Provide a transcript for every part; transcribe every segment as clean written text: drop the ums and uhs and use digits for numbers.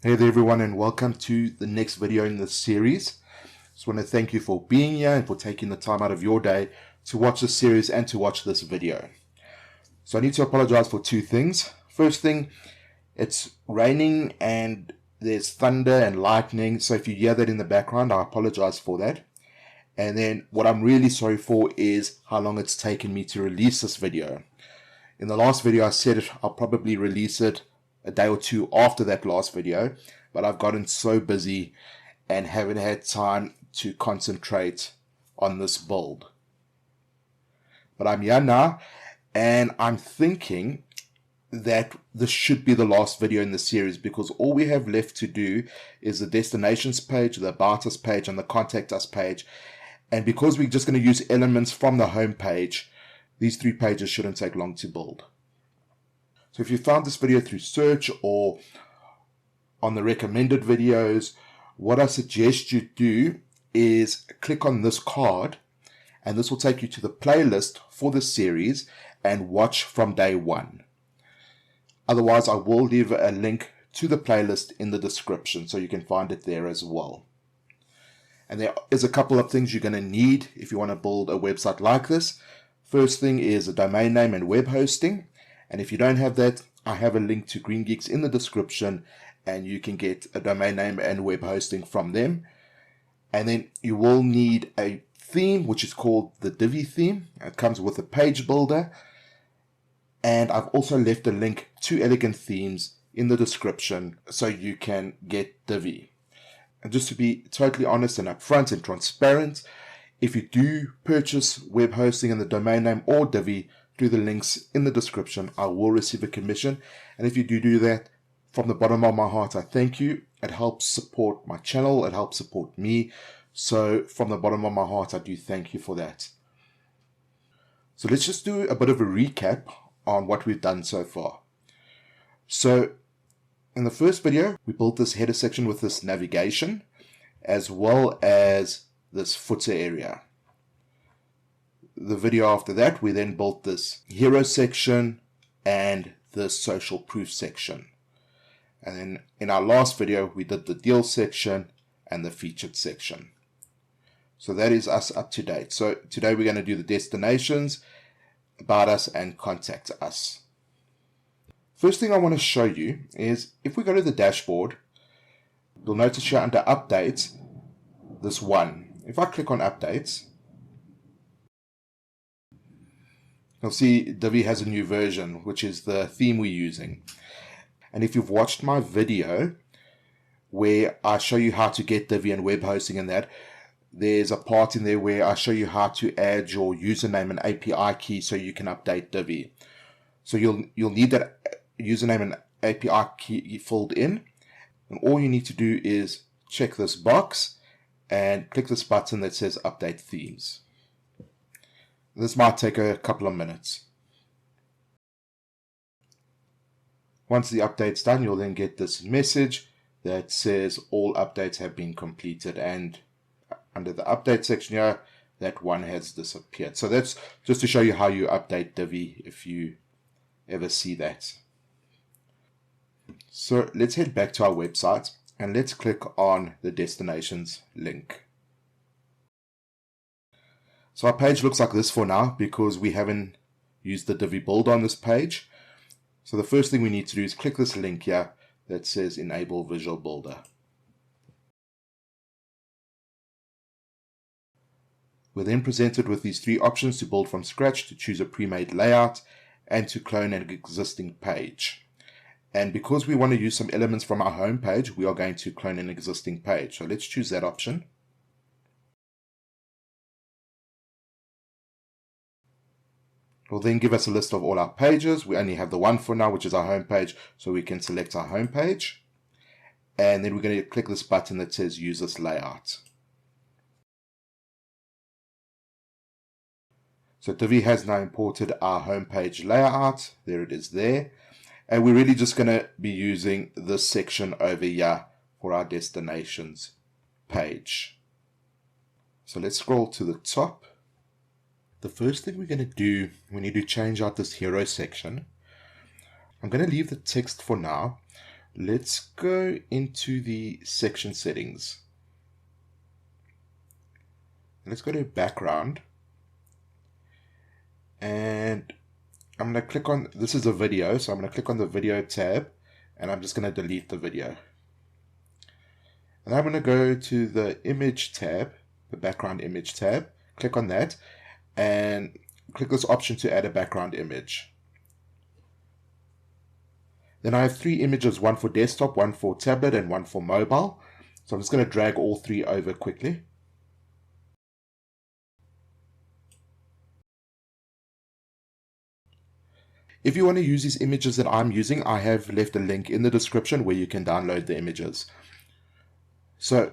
Hey there everyone, and welcome to the next video in this series. Just want to thank you for being here and for taking the time out of your day to watch this series and to watch this video. So I need to apologize for two things. First thing, it's raining and there's thunder and lightning, so if you hear that in the background, I apologize for that. And then what I'm really sorry for is how long it's taken me to release this video. In the last video I said I'll probably release it a day or two after that last video, but I've gotten so busy and haven't had time to concentrate on this build. But I'm here now, and I'm thinking that this should be the last video in the series because all we have left to do is the destinations page, the about us page, and the contact us page. And because we're just going to use elements from the home page, these three pages shouldn't take long to build. So if you found this video through search or on the recommended videos, what I suggest you do is click on this card, and this will take you to the playlist for the series and watch from day one. Otherwise, I will leave a link to the playlist in the description so you can find it there as well. And there is a couple of things you're going to need if you want to build a website like this. First thing is a domain name and web hosting. And if you don't have that, I have a link to Green Geeks in the description, and you can get a domain name and web hosting from them. And then you will need a theme, which is called the Divi theme. It comes with a page builder. And I've also left a link to Elegant Themes in the description so you can get Divi. And just to be totally honest and upfront and transparent, if you do purchase web hosting and the domain name or Divi through the links in the description, I will receive a commission. And if you do that, from the bottom of my heart, I thank you. It helps support my channel. It helps support me. So from the bottom of my heart, I do thank you for that. So let's just do a bit of a recap on what we've done so far. So in the first video, we built this header section with this navigation, as well as this footer area. The video after that, we then built this hero section and the social proof section. And then in our last video, we did the deal section and the featured section. So that is us up to date. So today we're going to do the destinations, about us, and contact us. First thing I want to show you is if we go to the dashboard, you'll notice here under updates, this one. If I click on updates, you'll see Divi has a new version, which is the theme we're using. And if you've watched my video where I show you how to get Divi and web hosting and that, there's a part in there where I show you how to add your username and API key so you can update Divi. So you'll need that username and API key filled in. And all you need to do is check this box and click this button that says update themes. This might take a couple of minutes. Once the update's done, you'll then get this message that says all updates have been completed, and under the update section here, that one has disappeared. So that's just to show you how you update Divi if you ever see that. So let's head back to our website and let's click on the destinations link. So our page looks like this for now because we haven't used the Divi build on this page. So the first thing we need to do is click this link here that says Enable Visual Builder. We're then presented with these three options to build from scratch, to choose a pre-made layout, and to clone an existing page. And because we want to use some elements from our home page, we are going to clone an existing page. So let's choose that option. It will then give us a list of all our pages. We only have the one for now, which is our home page, so we can select our home page. And then we're going to click this button that says Use this layout. So Divi has now imported our home page layout. There it is there. And we're really just going to be using this section over here for our destinations page. So let's scroll to the top. The first thing we're going to do, we need to change out this hero section. I'm going to leave the text for now. let's go into the section settings. Let's go to background, and I'm going to click on, this is a video, so I'm going to click on the video tab, and I'm just going to delete the video. And I'm going to go to the image tab, the background image tab, click on that, and click this option to add a background image. Then I have 3 images, one for desktop, one for tablet, and one for mobile. So I'm just going to drag all 3 over quickly. If you want to use these images that I'm using, I have left a link in the description where you can download the images. So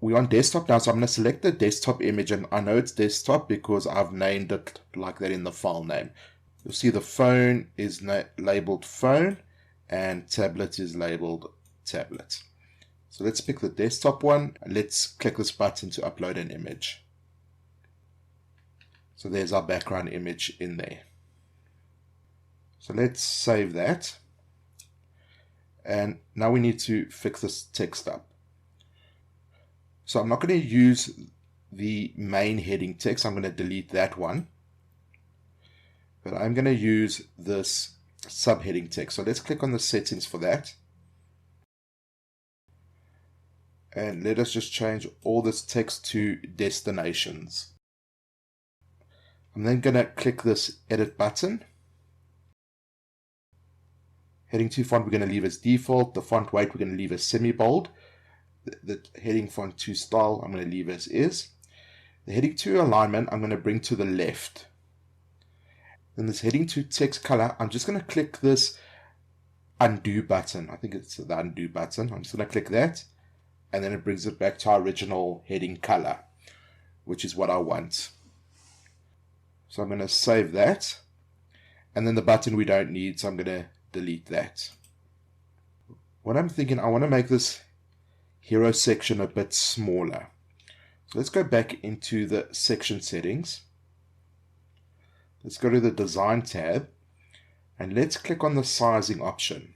we're on desktop now, so I'm going to select the desktop image, and I know it's desktop because I've named it like that in the file name. You'll see the phone is labeled phone and tablet is labeled tablet. So let's pick the desktop one, and let's click this button to upload an image. So there's our background image in there. So let's save that. And now we need to fix this text up. So I'm not going to use the main heading text. I'm going to delete that one. But I'm going to use this subheading text. So let's click on the settings for that. And let us just change all this text to destinations. I'm then going to click this edit button. Heading 2 font we're going to leave as default. The font weight we're going to leave as semi-bold. The heading font 2 style I'm going to leave as is. The heading 2 alignment I'm going to bring to the left. Then this heading 2 text color, I'm just going to click this undo button. I think it's the undo button. I'm just going to click that, and then it brings it back to our original heading color, which is what I want. So I'm going to save that, and then the button we don't need, so I'm going to delete that. What I'm thinking, I want to make this hero section a bit smaller. So let's go back into the section settings. Let's go to the design tab, and let's click on the sizing option.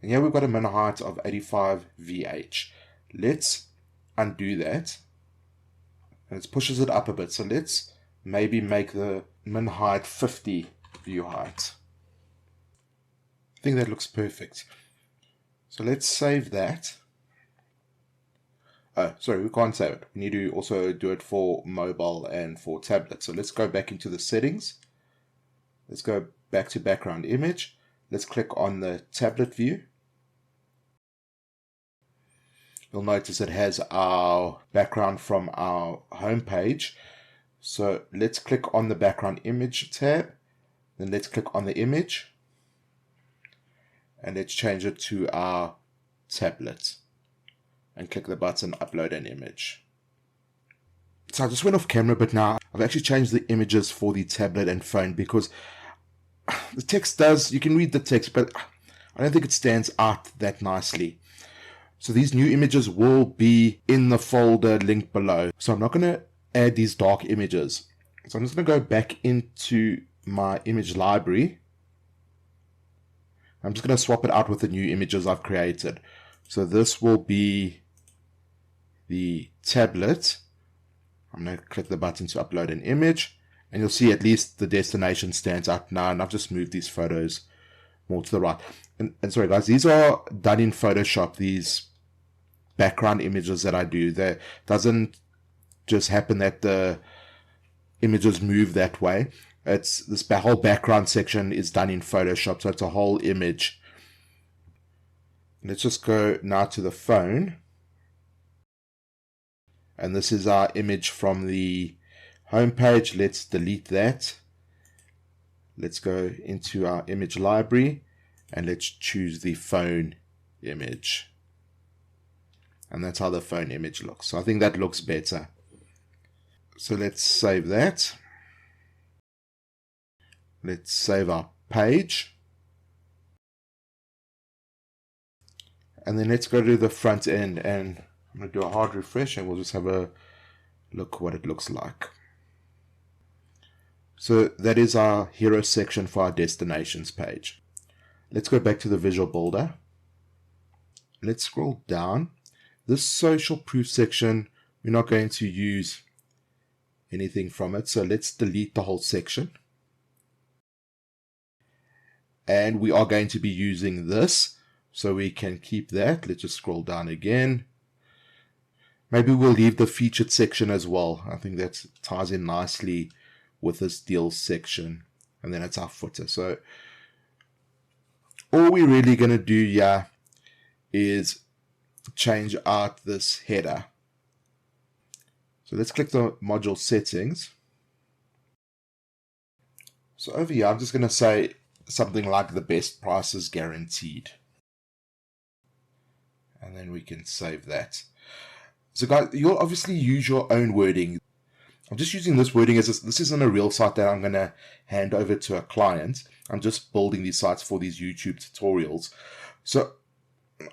And here we've got a min height of 85 VH. Let's undo that, and it pushes it up a bit. So let's maybe make the min height 50 view height. I think that looks perfect. So let's save that. Oh, sorry, we can't save it. We need to also do it for mobile and for tablet. So let's go back into the settings. Let's go back to background image. Let's click on the tablet view. You'll notice it has our background from our home page. So let's click on the background image tab. Then let's click on the image. And let's change it to our tablet. And click the button, upload an image. So I just went off camera, but now I've actually changed the images for the tablet and phone because the text does, you can read the text, but I don't think it stands out that nicely. So these new images will be in the folder linked below. So I'm not going to add these dark images. So I'm just going to go back into my image library. I'm just going to swap it out with the new images I've created. So this will be the tablet. I'm going to click the button to upload an image, and you'll see at least the destination stands out now, and I've just moved these photos more to the right. And sorry guys, these are done in Photoshop, these background images that I do. That doesn't just happen that the images move that way. It's this whole background section is done in Photoshop, so it's a whole image. Let's just go now to the phone. And this is our image from the home page. Let's delete that. Let's go into our image library and let's choose the phone image. And that's how the phone image looks. So I think that looks better. So let's save that. Let's save our page. And then let's go to the front end, and I'm going to do a hard refresh and we'll just have a look what it looks like. So that is our hero section for our destinations page. Let's go back to the visual builder. let's scroll down. This social proof section, we're not going to use anything from it. So let's delete the whole section. And we are going to be using this, so we can keep that. Let's just scroll down again. Maybe we'll leave the featured section as well. I think that ties in nicely with this deals section. And then it's our footer. So all we're really going to do here is change out this header. So let's click the module settings. So over here, I'm just going to say something like the best price is guaranteed. And then we can save that. So guys, you'll obviously use your own wording. I'm just using this wording as this isn't a real site that I'm going to hand over to a client. I'm just building these sites for these YouTube tutorials. So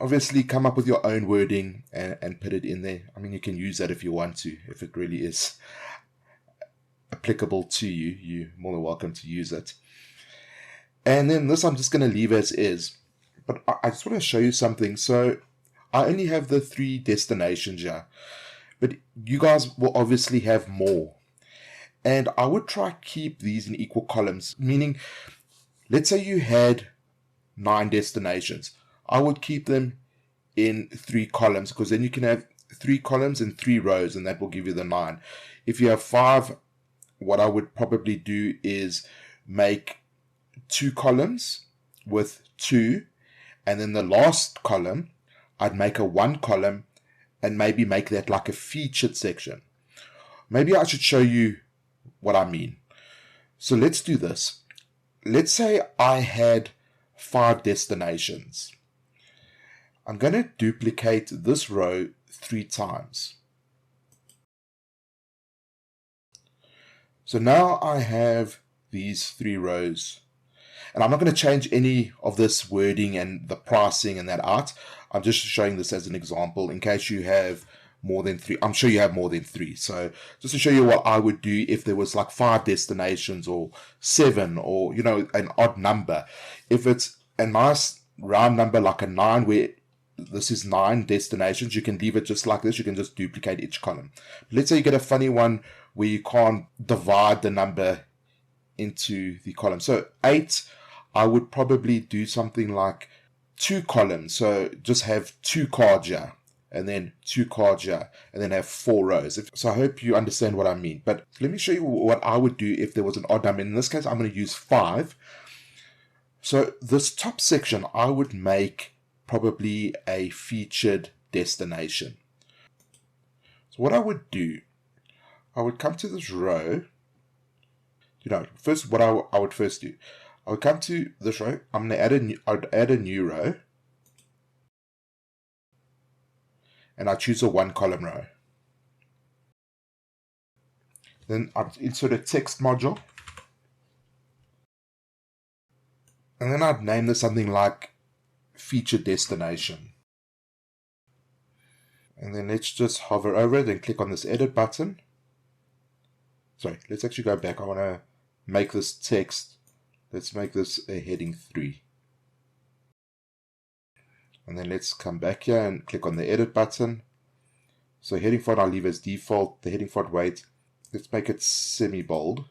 obviously come up with your own wording and put it in there. I mean, you can use that if you want to, if it really is applicable to you. You're more than welcome to use it. And then this I'm just going to leave as is. But I just want to show you something. So I only have the 3 destinations here. But you guys will obviously have more. And I would try keep these in equal columns. Meaning, let's say you had 9 destinations. I would keep them in 3 columns, because then you can have 3 columns and 3 rows, and that will give you the 9. If you have 5, what I would probably do is make 2 columns with 2, and then the last column I'd make a 1 column and maybe make that like a featured section. Maybe I should show you what I mean. So let's do this. Let's say I had 5 destinations. I'm going to duplicate this row 3 times. So now I have these 3 rows. And I'm not going to change any of this wording and the pricing and that out. I'm just showing this as an example in case you have more than 3. I'm sure you have more than 3. So just to show you what I would do if there was like 5 destinations or 7 or, you know, an odd number. If it's a nice round number like a 9 where this is 9 destinations, you can leave it just like this. You can just duplicate each column. Let's say you get a funny one where you can't divide the number into the column. So 8, I would probably do something like 2 columns. So just have 2 cards here, and then 2 cards here, and then have 4 rows. So I hope you understand what I mean. But let me show you what I would do if there was an odd number. In this case, I'm going to use 5. So this top section, I would make probably a featured destination. So what I would do, I would come to this row. You know, first what I would first do, I would come to this row. I'm going to add a new row, and I choose a 1 column row. Then I'd insert a text module, and then I'd name this something like featured destination. And then let's just hover over it and click on this edit button. Sorry, let's actually go back. I want to make this text. Let's make this a heading 3. And then let's come back here and click on the edit button. So heading font I'll leave as default. The heading font weight, let's make it semi-bold.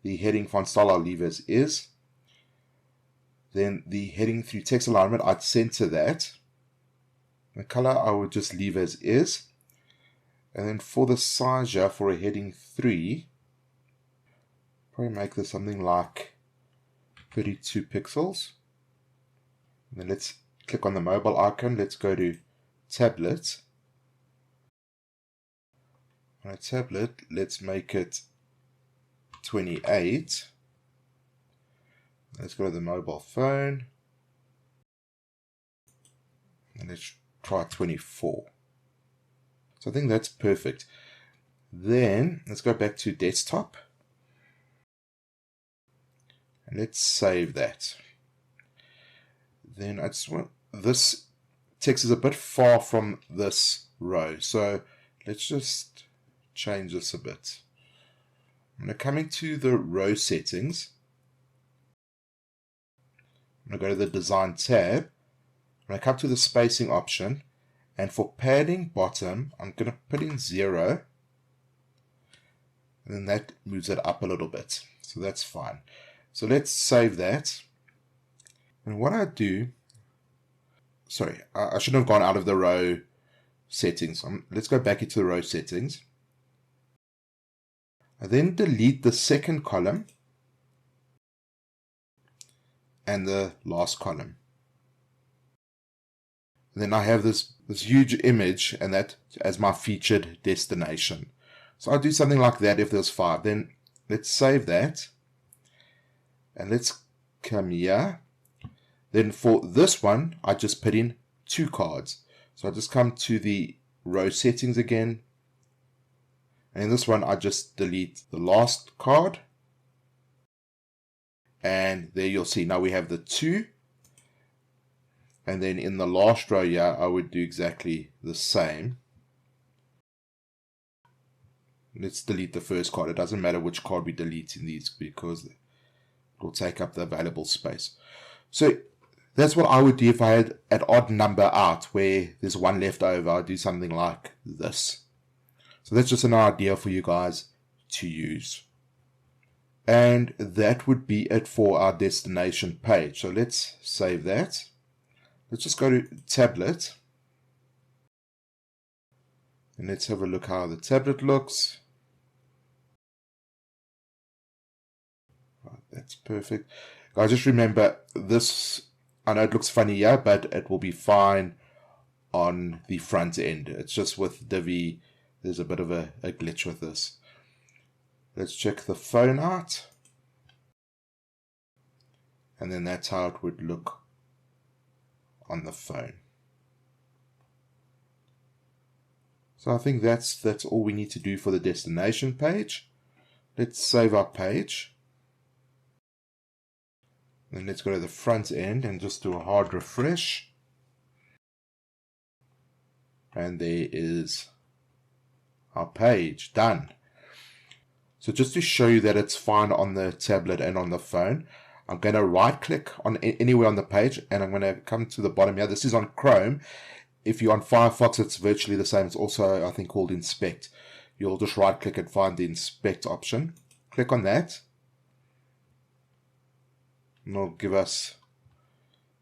The heading font style I'll leave as is. Then the heading 3 text alignment, I'd center that. The color I would just leave as is. And then for the size here, for a heading 3, probably make this something like 32 pixels. And then let's click on the mobile icon. Let's go to tablet. On a tablet, let's make it 28. Let's go to the mobile phone. And let's try 24. So I think that's perfect. Then let's go back to desktop. And let's save that. Then I just want, this text is a bit far from this row. So let's just change this a bit. I'm going to come into the row settings. I'm going to go to the design tab. When I come to the spacing option, and for padding bottom, I'm going to put in 0, and then that moves it up a little bit. So that's fine. So let's save that. And what I do, sorry, I shouldn't have gone out of the row settings. Let's go back into the row settings. I then delete the second column and the last column. And then I have this huge image, and that as my featured destination. So I'll do something like that if there's 5. Then let's save that. And let's come here. Then for this one, I just put in 2 cards. So I just come to the row settings again. And in this one, I just delete the last card. And there you'll see now we have the 2. And then in the last row here, I would do exactly the same. Let's delete the first card. It doesn't matter which card we delete in these because it will take up the available space. So that's what I would do if I had an odd number out where there's 1 left over. I'd do something like this. So that's just an idea for you guys to use. And that would be it for our destination page. So let's save that. Let's just go to tablet. And let's have a look how the tablet looks. Right, that's perfect. Guys, just remember this, I know it looks funny here, but it will be fine on the front end. It's just with Divi, there's a bit of a glitch with this. Let's check the phone out. And then that's how it would look on the phone. So I think that's all we need to do for the destination page. Let's save our page. Then let's go to the front end and just do a hard refresh. And there is our page done. So just to show you that it's fine on the tablet and on the phone, I'm going to right click on anywhere on the page, and I'm going to come to the bottom here. This is on Chrome. If you're on Firefox, it's virtually the same. It's also, I think, called Inspect. You'll just right click and find the Inspect option. Click on that. And it'll give us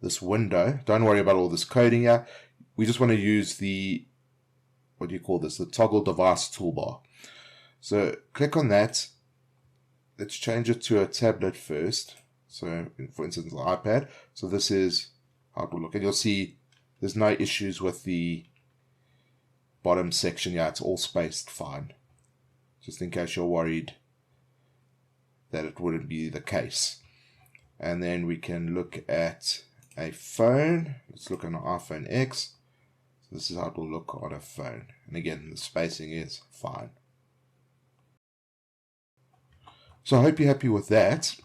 this window. Don't worry about all this coding here. We just want to use the, what do you call this? The toggle device toolbar. So click on that. Let's change it to a tablet first. So for instance, the iPad. So this is how it will look. And you'll see there's no issues with the bottom section. Yeah, it's all spaced fine. Just in case you're worried that it wouldn't be the case. And then we can look at a phone. Let's look at an iPhone X. So this is how it will look on a phone. And again, the spacing is fine. So I hope you're happy with that.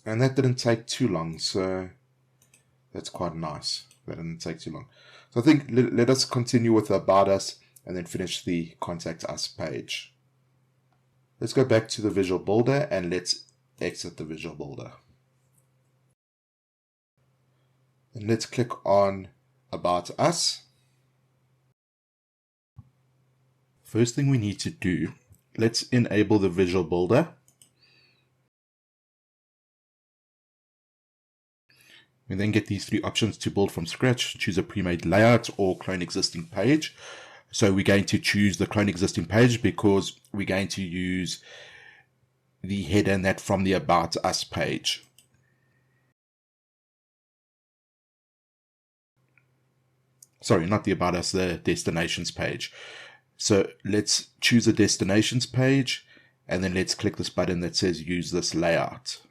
And that didn't take too long, so that's quite nice. That didn't take too long. So I think let us continue with the About Us and then finish the Contact Us page. Let's go back to the Visual Builder and let's exit the Visual Builder. And let's click on About Us. First thing we need to do, let's enable the Visual Builder. We then get these 3 options to build from scratch. Choose a pre-made layout or clone existing page. So we're going to choose the clone existing page because we're going to use the header and that from the About Us page. Sorry, not the About Us, the Destinations page. So let's choose a Destinations page and then let's click this button that says use this layout.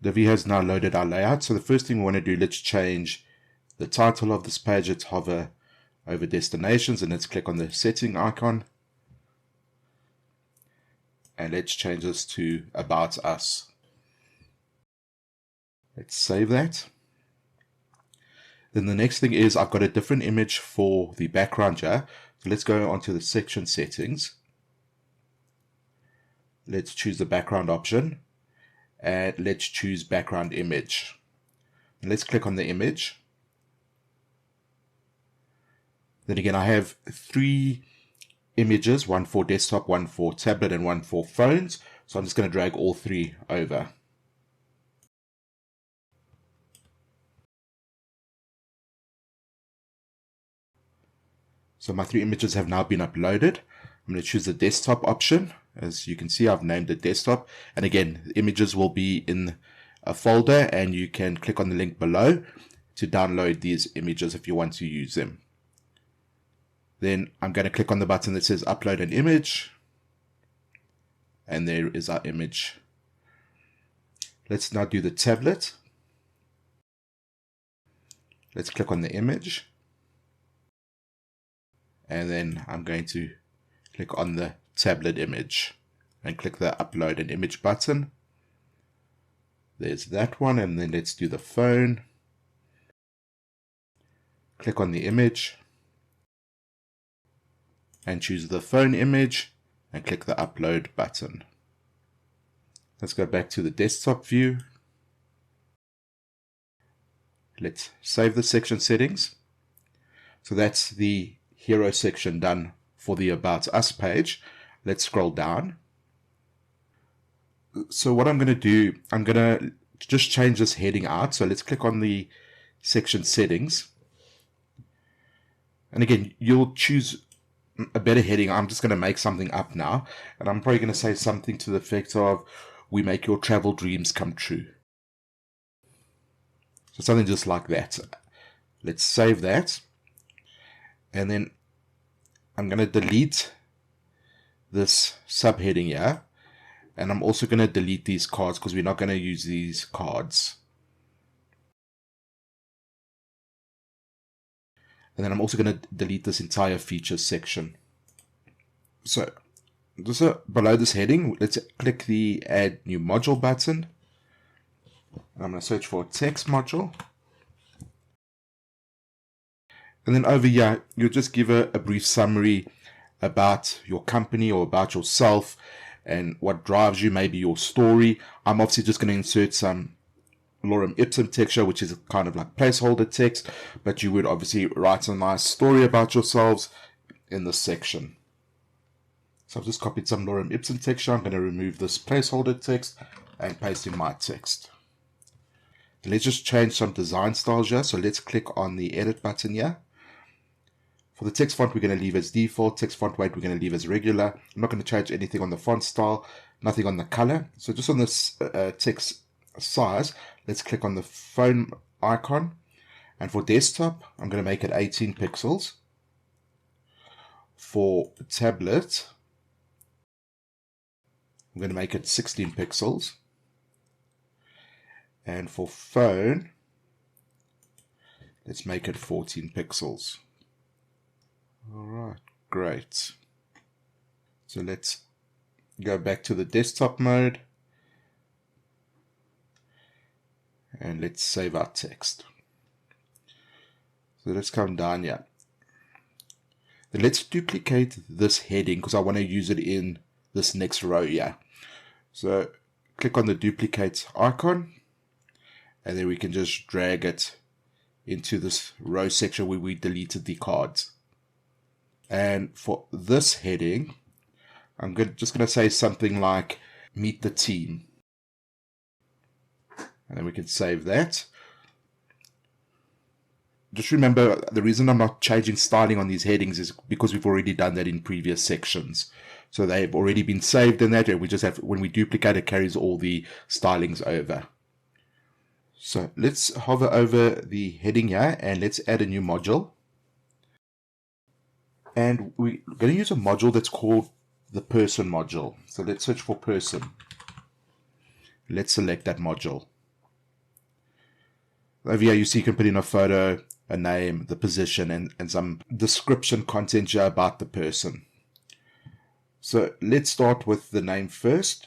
Divi has now loaded our layout. So the first thing we want to do, let's change the title of this page. Let's hover over destinations and let's click on the setting icon. And let's change this to About Us. Let's save that. Then the next thing is I've got a different image for the background here. So let's go onto the section settings. Let's choose the background option. and let's choose background image. And let's click on the image. Then again, I have 3 images, one for desktop, one for tablet, and one for phones. So I'm just going to drag all 3 over. So my 3 images have now been uploaded. I'm going to choose the desktop option. As you can see, I've named it desktop. And again, the images will be in a folder, and you can click on the link below to download these images if you want to use them. Then I'm going to click on the button that says upload an image. And there is our image. Let's now do the tablet. Let's click on the image. And then I'm going to click on the tablet image and click the upload an image button. There's that one. And then let's do the phone. Click on the image and choose the phone image and click the upload button. Let's go back to the desktop view. Let's save the section settings. So that's the hero section done for the About Us page. Let's scroll down. So what I'm going to do, I'm going to just change this heading out. So let's click on the section settings. And again, you'll choose a better heading. I'm just going to make something up now, and I'm probably going to say something to the effect of, we make your travel dreams come true. So something just like that. Let's save that. And then I'm going to delete this subheading here. And I'm also going to delete these cards because we're not going to use these cards. And then I'm also going to delete this entire features section. So just below this heading, let's click the add new module button. And I'm going to search for text module. And then over here, you'll just give a brief summary about your company or about yourself and what drives you, maybe your story. I'm obviously just going to insert some lorem ipsum texture, which is kind of like placeholder text, but you would obviously write a nice story about yourselves in this section. So I've just copied some lorem ipsum texture. I'm going to remove this placeholder text and paste in my text. And let's just change some design styles here. So let's click on the edit button here. For the text font, we're going to leave as default. Text font weight, we're going to leave as regular. I'm not going to change anything on the font style, nothing on the color. So just on this text size, let's click on the phone icon. And for desktop, I'm going to make it 18 pixels. For tablet, I'm going to make it 16 pixels. And for phone, let's make it 14 pixels. All right, great. So let's go back to the desktop mode. And let's save our text. So let's come down here. Then let's duplicate this heading because I want to use it in this next row here. So click on the duplicate icon, and then we can just drag it into this row section where we deleted the cards. And for this heading, I'm just going to say something like meet the team. And then we can save that. Just remember, the reason I'm not changing styling on these headings is because we've already done that in previous sections. So they've already been saved in that. And we just have, when we duplicate, it carries all the stylings over. So let's hover over the heading here and let's add a new module. And we're going to use a module that's called the person module. So let's search for person. Let's select that module. Over here, you see you can put in a photo, a name, the position, and some description content here about the person. So let's start with the name first.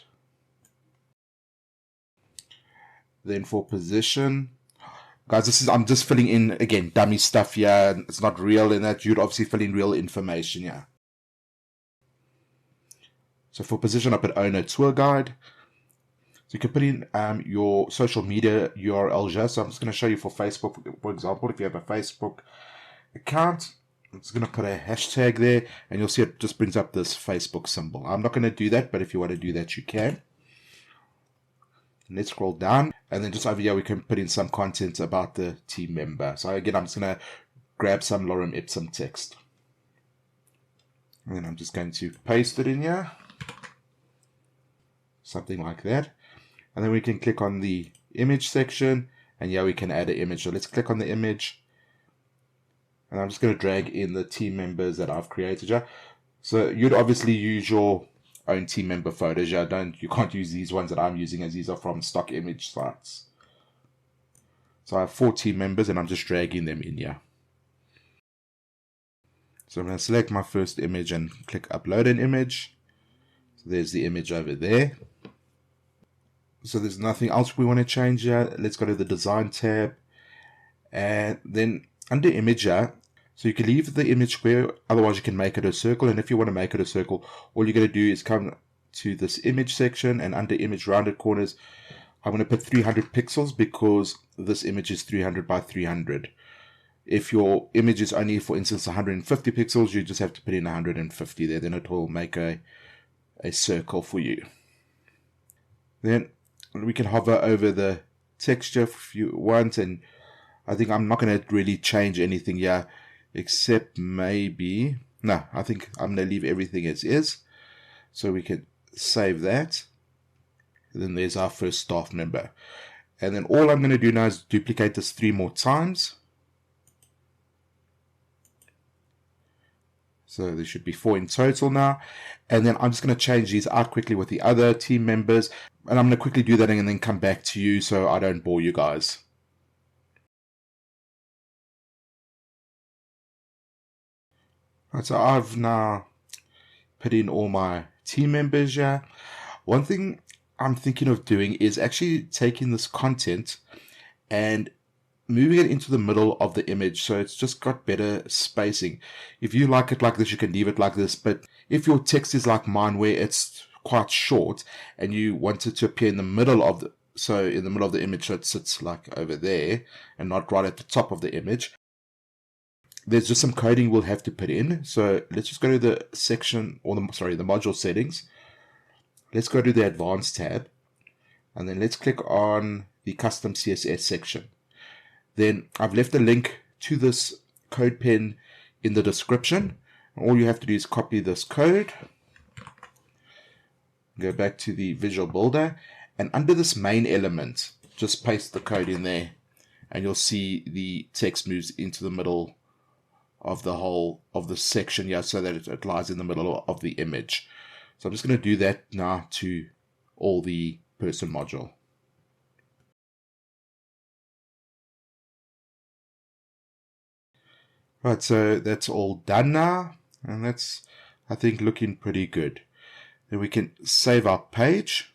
Then for position, guys, I'm just filling in, again, dummy stuff here. It's not real in that. You'd obviously fill in real information here. So for position, I put owner tour guide. So you can put in your social media URLs here. So I'm just going to show you for Facebook, for example, if you have a Facebook account, I'm just going to put a hashtag there, and you'll see it just brings up this Facebook symbol. I'm not going to do that, but if you want to do that, you can. Let's scroll down, and then just over here we can put in some content about the team member. So again, I'm just going to grab some lorem ipsum text, and then I'm just going to paste it in here, something like that. And then we can click on the image section, and yeah, we can add an image. So let's click on the image, and I'm just going to drag in the team members that I've created here. So you'd obviously use your own team member photos. You can't use these ones that I'm using, as these are from stock image sites. So I have 4 team members, and I'm just dragging them in here. So I'm going to select my first image and click upload an image. So there's the image over there. So there's nothing else we want to change here. Let's go to the design tab, and then under image here, so you can leave the image square, otherwise you can make it a circle. And if you want to make it a circle, all you're going to do is come to this image section, and under image rounded corners, I'm going to put 300 pixels because this image is 300 by 300. If your image is only, for instance, 150 pixels, you just have to put in 150 there. Then it will make a circle for you. Then we can hover over the texture if you want, and I think I'm not going to really change anything here, except maybe, no, I think I'm going to leave everything as is. So we can save that. And then there's our first staff member. And then all I'm going to do now is duplicate this 3 more times. So there should be 4 in total now. And then I'm just going to change these out quickly with the other team members. And I'm going to quickly do that and then come back to you so I don't bore you guys. Right, so I've now put in all my team members here. One thing I'm thinking of doing is actually taking this content and moving it into the middle of the image, so it's just got better spacing. If you like it like this, you can leave it like this, but if your text is like mine where it's quite short and you want it to appear in the middle of the image, so it sits like over there and not right at the top of the image, there's just some coding we'll have to put in. So let's just go to the section, or the module settings. Let's go to the advanced tab, and then let's click on the custom CSS section. Then I've left a link to this code pen in the description. All you have to do is copy this code, go back to the visual builder, and under this main element, just paste the code in there, and you'll see the text moves into the middle of the whole of the section here, so that it lies in the middle of the image. So I'm just going to do that now to all the person module. Right, so that's all done now, and that's, I think, looking pretty good. Then we can save our page,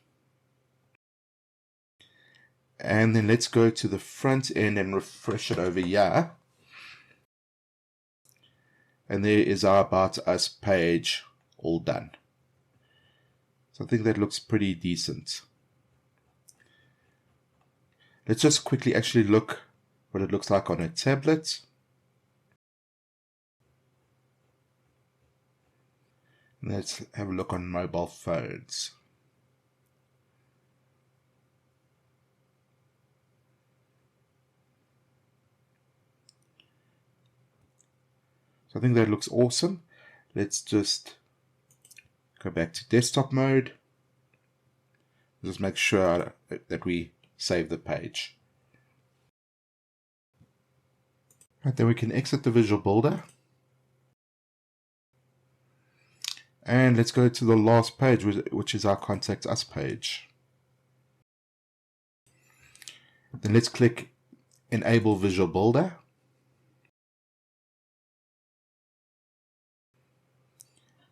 and then let's go to the front end and refresh it over here. And there is our About Us page all done. So I think that looks pretty decent. Let's just quickly actually look what it looks like on a tablet. Let's have a look on mobile phones. So I think that looks awesome. Let's just go back to desktop mode. Just make sure that we save the page. Right, then we can exit the visual builder. And let's go to the last page, which is our Contact Us page. Then let's click Enable Visual Builder.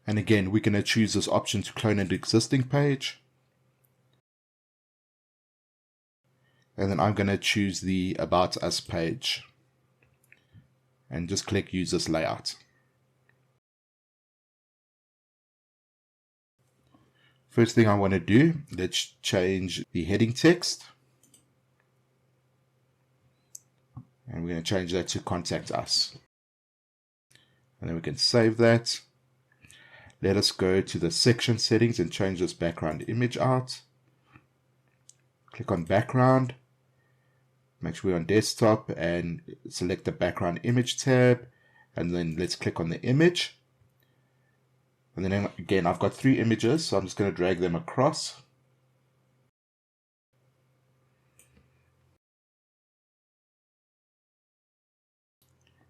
And again, we're going to choose this option to clone an existing page. And then I'm going to choose the About Us page. And just click Use this layout. First thing I want to do, let's change the heading text. And we're going to change that to contact us. And then we can save that. Let us go to the section settings and change this background image out. Click on background. Make sure we're on desktop and select the background image tab. And then let's click on the image. And then again, I've got 3 images, so I'm just going to drag them across.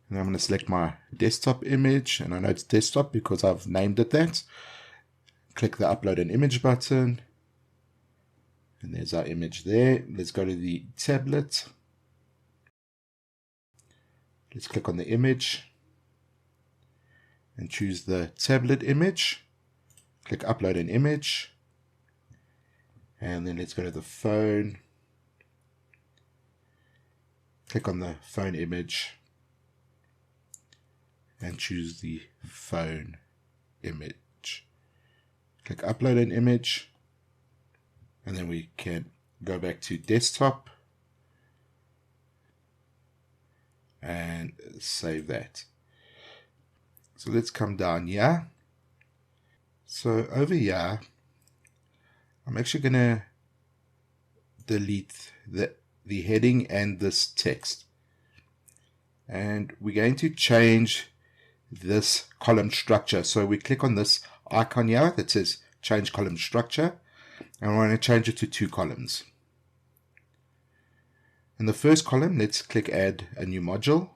And I'm going to select my desktop image, and I know it's desktop because I've named it that. Click the upload an image button. And there's our image there. Let's go to the tablet. Let's click on the image and choose the tablet image. Click upload an image. And then let's go to the phone. Click on the phone image and choose the phone image. Click upload an image, and then we can go back to desktop and save that. So let's come down here. So over here, I'm actually going to delete the heading and this text. And we're going to change this column structure. So we click on this icon here that says change column structure, and we're going to change it to 2 columns. In the first column, let's click add a new module,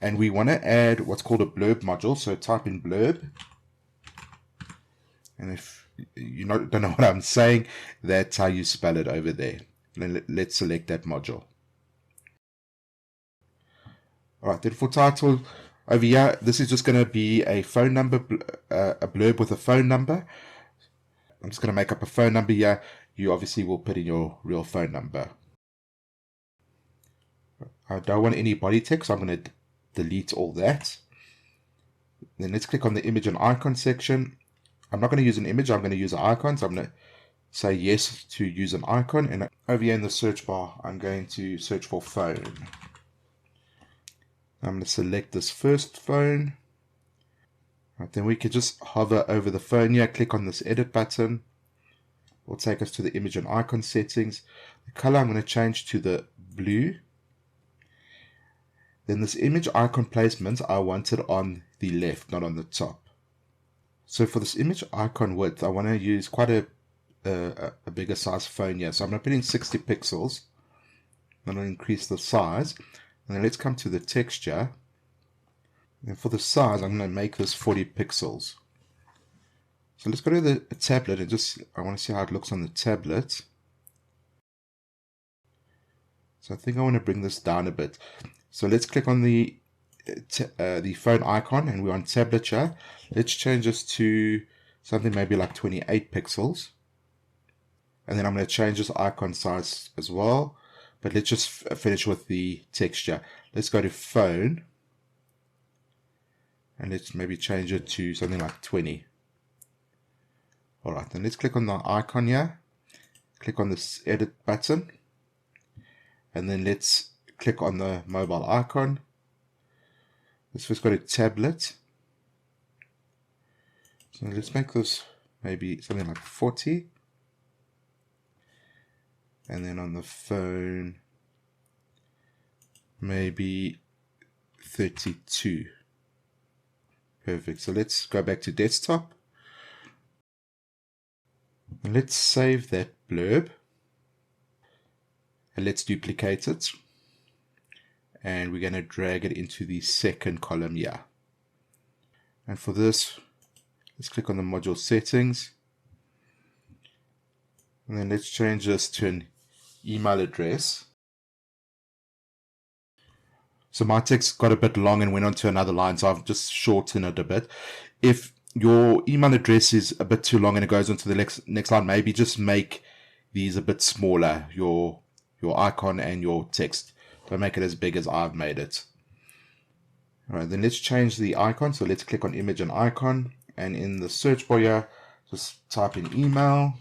and we want to add what's called a blurb module. So type in blurb, and if you don't know what I'm saying, that's how you spell it over there. Let's select that module. Alright, then for title, over here, this is just going to be a phone number, a blurb with a phone number. I'm just going to make up a phone number here. You obviously will put in your real phone number. I don't want any body text, so I'm going to delete all that. Then let's click on the image and icon section. I'm not going to use an image, I'm going to use an icon. So I'm going to say yes to use an icon. And over here in the search bar, I'm going to search for phone. I'm going to select this first phone. Right, then we can just hover over the phone here, click on this edit button. It will take us to the image and icon settings. The color I'm going to change to the blue. Then this image icon placement, I want it on the left, not on the top. So for this image icon width, I want to use quite a bigger size phone here. So I'm going to put in 60 pixels. I'm going to increase the size. And then let's come to the texture. And for the size, I'm going to make this 40 pixels. So let's go to the tablet and I want to see how it looks on the tablet. So I think I want to bring this down a bit. So let's click on the phone icon, and we're on tablet here. Let's change this to something maybe like 28 pixels. And then I'm going to change this icon size as well. But let's just finish with the texture. Let's go to phone. And let's maybe change it to something like 20. Alright, then let's click on the icon here. Click on this edit button. And then let's click on the mobile icon. Let's first go to tablet. So let's make this maybe something like 40. And then on the phone, maybe 32. Perfect. So let's go back to desktop. And let's save that blurb. And let's duplicate it. And we're going to drag it into the second column here. And for this, let's click on the module settings. And then let's change this to an email address. So my text got a bit long and went on to another line, so I've just shortened it a bit. If your email address is a bit too long and it goes on to the next line, maybe just make these a bit smaller, your icon and your text. Don't make it as big as I've made it. All right, then let's change the icon. So let's click on image and icon, and in the search bar here, Just type in email.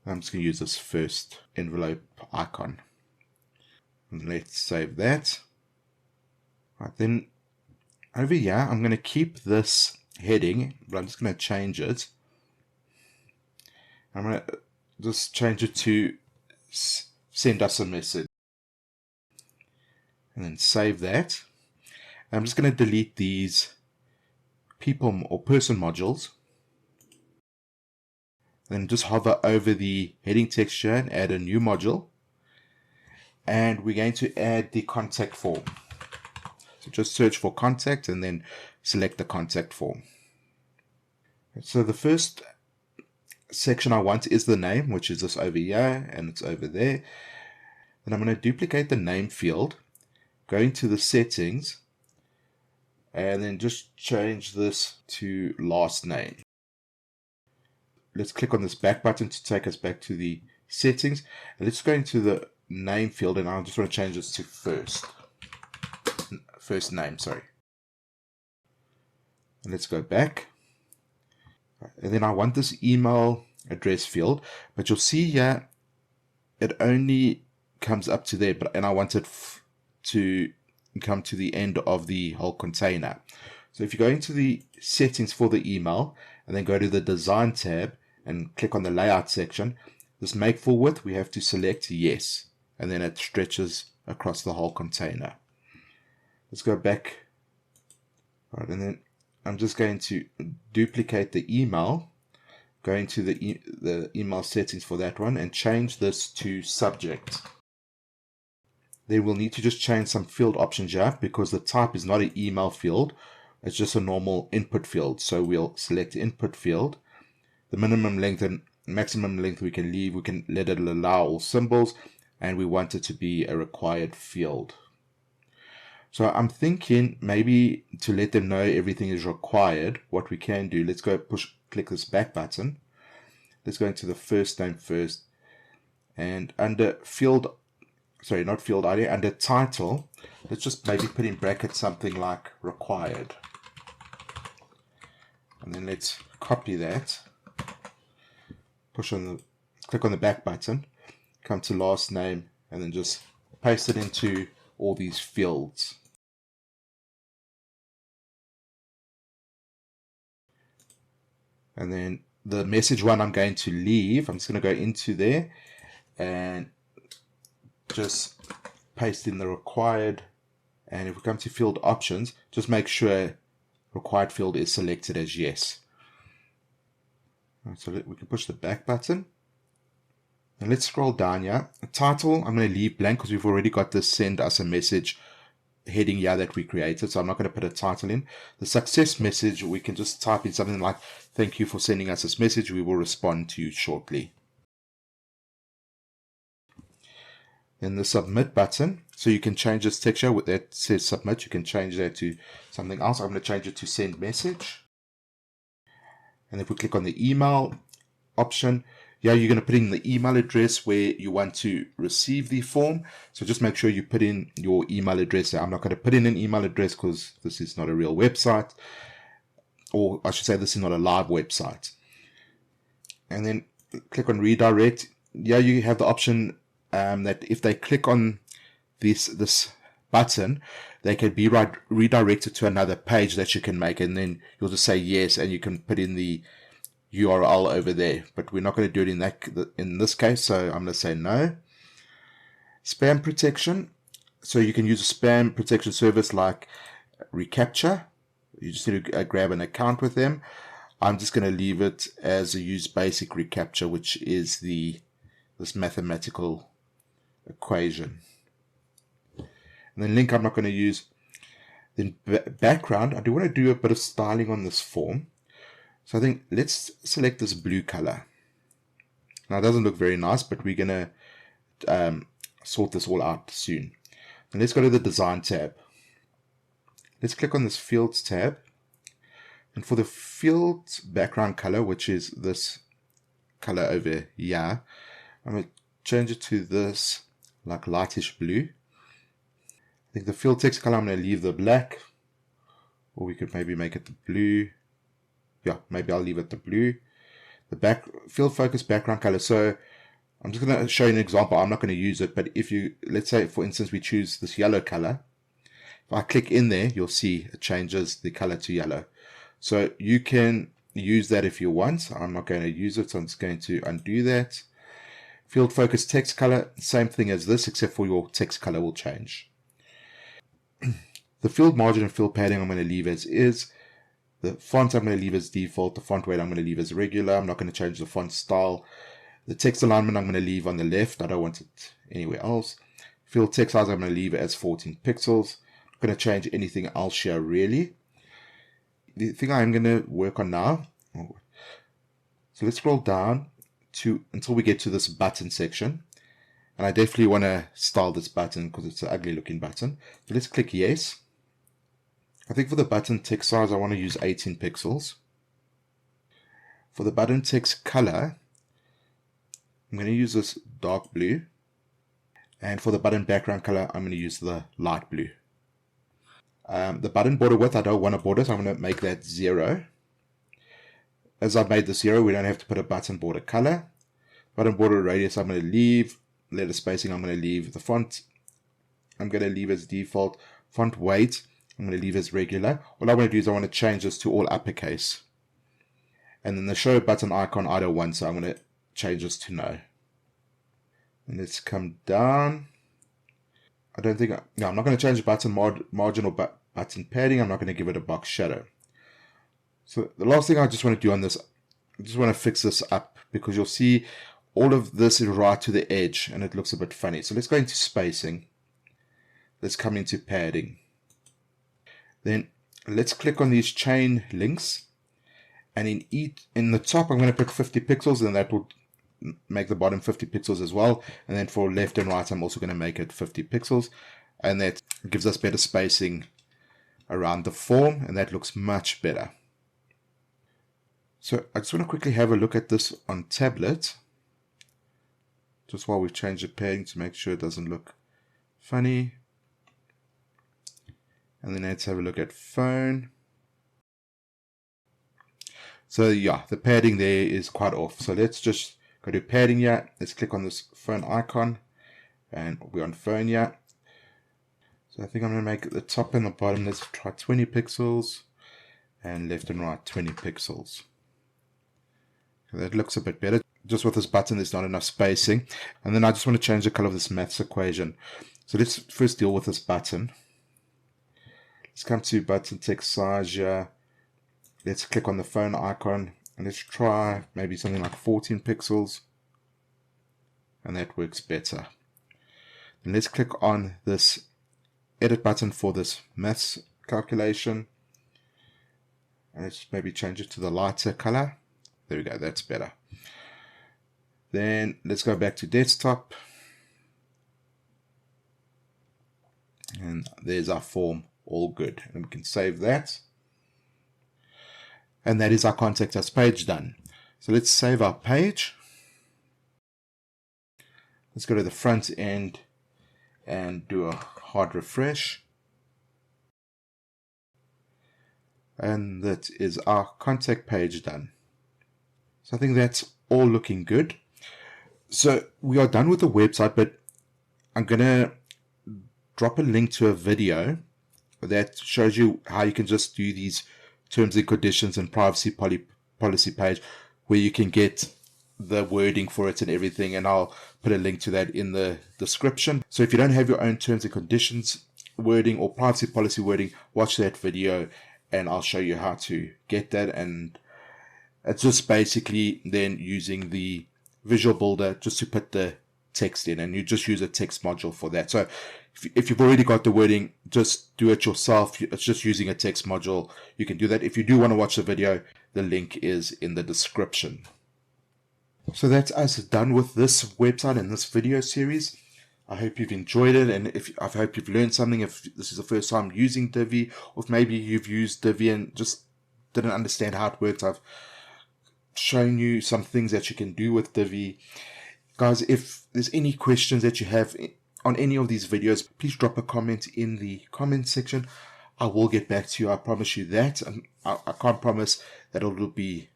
I'm just going to use this first envelope icon. And let's save that. Right, then over here, I'm going to keep this heading, but I'm just going to change it. I'm going to just change it to send us a message. And then save that. I'm just going to delete these people or person modules. Then just hover over the heading texture and add a new module. And we're going to add the contact form. So just search for contact and then select the contact form. So the first section I want is the name, which is this over here and it's over there. Then I'm going to duplicate the name field, go into the settings, and then just change this to last name. Let's click on this back button to take us back to the settings. And let's go into the name field, and I just want to change this to first name, sorry. And let's go back. And then I want this email address field, but you'll see here it only comes up to there, and I want it to come to the end of the whole container. So if you go into the settings for the email and then go to the design tab and click on the layout section, this make full width, we have to select yes, and then it stretches across the whole container. Let's go back. All right, and then I'm just going to duplicate the email, go into the email settings for that one and change this to subject. Then we'll need to just change some field options here because the type is not an email field, it's just a normal input field. So we'll select input field. The minimum length and maximum length we can leave, we can let it allow all symbols, and we want it to be a required field. So I'm thinking maybe to let them know everything is required, what we can do, let's go click this back button. Let's go into the first name first, and under field, sorry, not field ID, under title, let's just maybe put in brackets something like required. And then let's copy that, click on the back button, come to last name, and then just paste it into all these fields. And then the message one I'm going to leave, I'm just going to go into there and just paste in the required. And if we come to field options, just make sure required field is selected as yes. So we can push the back button. And let's scroll down here. The title, I'm going to leave blank because we've already got this send us a message heading here that we created. So I'm not going to put a title in. The success message, we can just type in something like, thank you for sending us this message. We will respond to you shortly. Then the submit button. So you can change this texture with that says submit. You can change that to something else. I'm going to change it to send message. And if we click on the email option, yeah, you're going to put in the email address where you want to receive the form. So just make sure you put in your email address. I'm not going to put in an email address because this is not a real website. Or I should say this is not a live website. And then click on redirect. Yeah, you have the option that if they click on this button, they can be redirected to another page that you can make, and then you'll just say yes, and you can put in the URL over there. But we're not going to do it in this case, so I'm going to say no. Spam protection. So you can use a spam protection service like reCAPTCHA. You just need to grab an account with them. I'm just going to leave it as a use basic reCAPTCHA, which is this mathematical equation. And then link I'm not going to use. Then background, I do want to do a bit of styling on this form. So I think let's select this blue color. Now it doesn't look very nice, but we're going to sort this all out soon. And let's go to the design tab. Let's click on this fields tab. And for the fields background color, which is this color over here, I'm going to change it to this like lightish blue. I think the field text color, I'm going to leave the black, or we could maybe make it the blue. yeah, maybe I'll leave it the blue. The field focus background color. So I'm just going to show you an example. I'm not going to use it, but if you, let's say for instance, we choose this yellow color. If I click in there, you'll see it changes the color to yellow. So you can use that if you want. I'm not going to use it, so I'm just going to undo that. Field focus text color, same thing as this, except for your text color will change. The field margin and field padding I'm going to leave as is. The font I'm going to leave as default. The font weight I'm going to leave as regular. I'm not going to change the font style. The text alignment I'm going to leave on the left. I don't want it anywhere else. Field text size I'm going to leave it as 14 pixels. I'm not going to change anything else here really. The thing I'm going to work on now. So let's scroll down until we get to this button section. And I definitely want to style this button because it's an ugly looking button. So let's click yes. I think for the button text size, I want to use 18 pixels. For the button text color, I'm going to use this dark blue. And for the button background color, I'm going to use the light blue. The button border width, I don't want a border, so I'm going to make that 0. As I've made the 0, we don't have to put a button border color. Button border radius, I'm going to leave. Letter spacing, I'm going to leave. The font, I'm going to leave as default. Font weight, I'm going to leave as regular. What I want to do is I want to change this to all uppercase. And then the show button icon, I don't want, so I'm going to change this to no. And let's come down. I'm not going to change the button margin or button padding. I'm not going to give it a box shadow. So the last thing I just want to do on this, I just want to fix this up because you'll see all of this is right to the edge and it looks a bit funny. So let's go into spacing. Let's come into padding. Then let's click on these chain links. And in the top, I'm going to put 50 pixels and that will make the bottom 50 pixels as well. And then for left and right, I'm also going to make it 50 pixels. And that gives us better spacing around the form. And that looks much better. So I just want to quickly have a look at this on tablet. Just while we've changed the padding to make sure it doesn't look funny. And then let's have a look at phone. So yeah, the padding there is quite off. So let's just go to padding here. Let's click on this phone icon. And we're on phone here. So I think I'm going to make the top and the bottom. Let's try 20 pixels. And left and right 20 pixels. So that looks a bit better. Just with this button, there's not enough spacing. And then I just want to change the color of this maths equation. So let's first deal with this button. Let's come to button text size here. Let's click on the phone icon. And let's try maybe something like 14 pixels. And that works better. Then let's click on this edit button for this maths calculation. And let's maybe change it to the lighter color. There we go, that's better. Then let's go back to desktop. And there's our form, all good. And we can save that. And that is our contact us page done. So let's save our page. Let's go to the front end and do a hard refresh. And that is our contact page done. So I think that's all looking good. So we are done with the website, but I'm going to drop a link to a video that shows you how you can just do these terms and conditions and privacy policy page where you can get the wording for it and everything. And I'll put a link to that in the description. So if you don't have your own terms and conditions wording or privacy policy wording, watch that video and I'll show you how to get that. And it's just basically then using the visual builder just to put the text in, and you just use a text module for that. So if you've already got the wording, just do it yourself. It's just using a text module. You can do that. If you do want to watch the video, the link is in the description. So that's us done with this website and this video series. I hope you've enjoyed it, and I hope you've learned something. If this is the first time using Divi, or if maybe you've used Divi and just didn't understand how it works, I've shown you some things that you can do with Divi. Guys, if there's any questions that you have on any of these videos, please drop a comment in the comment section. I will get back to you. I promise you that. And I can't promise that it'll be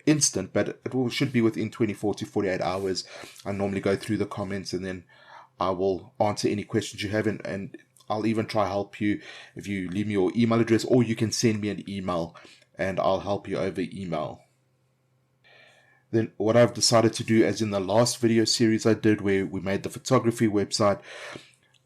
instant, but should be within 24 to 48 hours. I normally go through the comments and then I will answer any questions you have, and I'll even try to help you if you leave me your email address, or you can send me an email and I'll help you over email. Then what I've decided to do, as in the last video series I did where we made the photography website,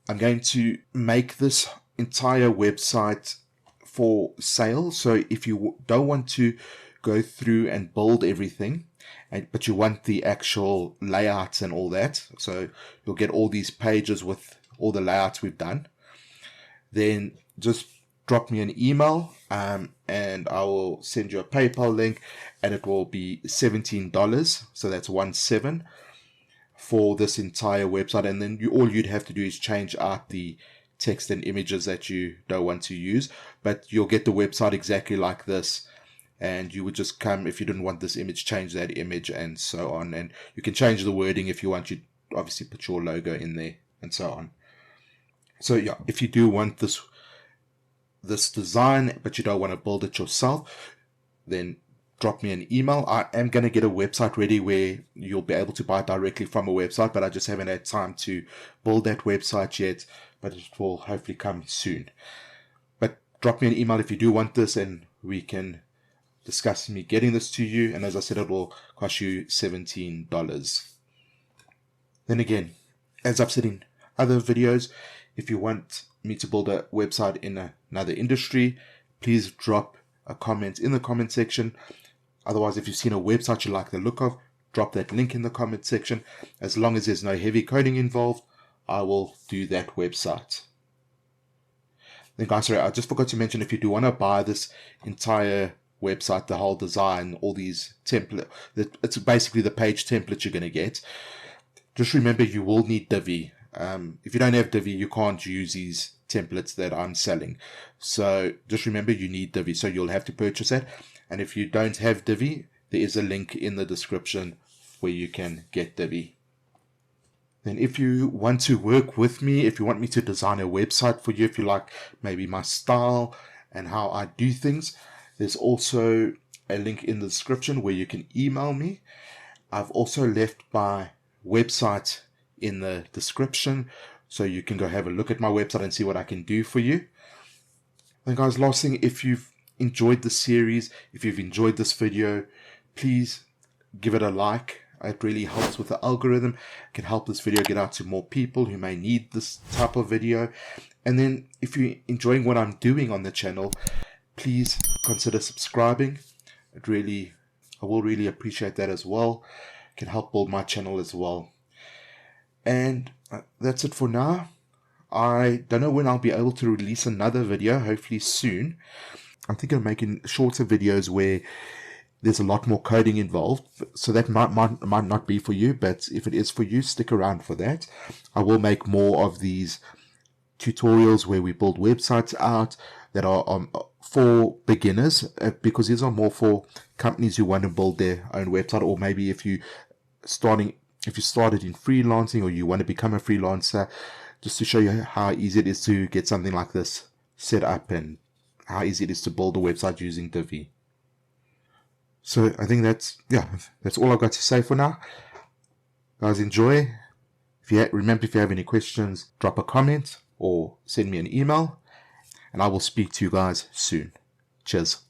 I'm going to make this entire website for sale. So if you don't want to go through and build everything, but you want the actual layouts and all that, so you'll get all these pages with all the layouts we've done, then just drop me an email and I will send you a PayPal link, and it will be $17, so that's 17 for this entire website. And then all you'd have to do is change out the text and images that you don't want to use, but you'll get the website exactly like this. And you would just come, if you didn't want this image, change that image and so on. And you can change the wording if you want. You obviously put your logo in there and so on. So yeah, if you do want this design, but you don't want to build it yourself, then drop me an email. I am going to get a website ready where you'll be able to buy directly from a website, but I just haven't had time to build that website yet, but it will hopefully come soon. But drop me an email if you do want this, and we can discuss me getting this to you. And as I said, it will cost you $17. Then again, as I've said in other videos, if you want me to build a website in another industry, please drop a comment in the comment section. Otherwise, if you've seen a website you like the look of, drop that link in the comment section. As long as there's no heavy coding involved, I will do that website. Then guys, sorry, I just forgot to mention, if you do want to buy this entire website, the whole design, all these templates, it's basically the page template you're going to get. Just remember, you will need Divi. If you don't have Divi, you can't use these templates that I'm selling. So just remember, you need Divi, so you'll have to purchase it. And if you don't have Divi, there is a link in the description where you can get Divi. Then if you want to work with me, if you want me to design a website for you, if you like maybe my style and how I do things, there's also a link in the description where you can email me. I've also left my website in the description, so you can go have a look at my website and see what I can do for you. And guys, last thing, if you've enjoyed the series, if you've enjoyed this video, please give it a like. It really helps with the algorithm. It can help this video get out to more people who may need this type of video. And then if you're enjoying what I'm doing on the channel, please consider subscribing. I will really appreciate that as well. It can help build my channel as well. And that's it for now. I don't know when I'll be able to release another video, hopefully soon. I'm thinking of making shorter videos where there's a lot more coding involved, so that might not be for you, but if it is for you, stick around for that. I will make more of these tutorials where we build websites out that are for beginners, because these are more for companies who want to build their own website, or maybe if you started in freelancing, or you want to become a freelancer, just to show you how easy it is to get something like this set up and how easy it is to build a website using Divi. So I think that's all I've got to say for now. Guys, enjoy. If you have any questions, drop a comment or send me an email, and I will speak to you guys soon. Cheers.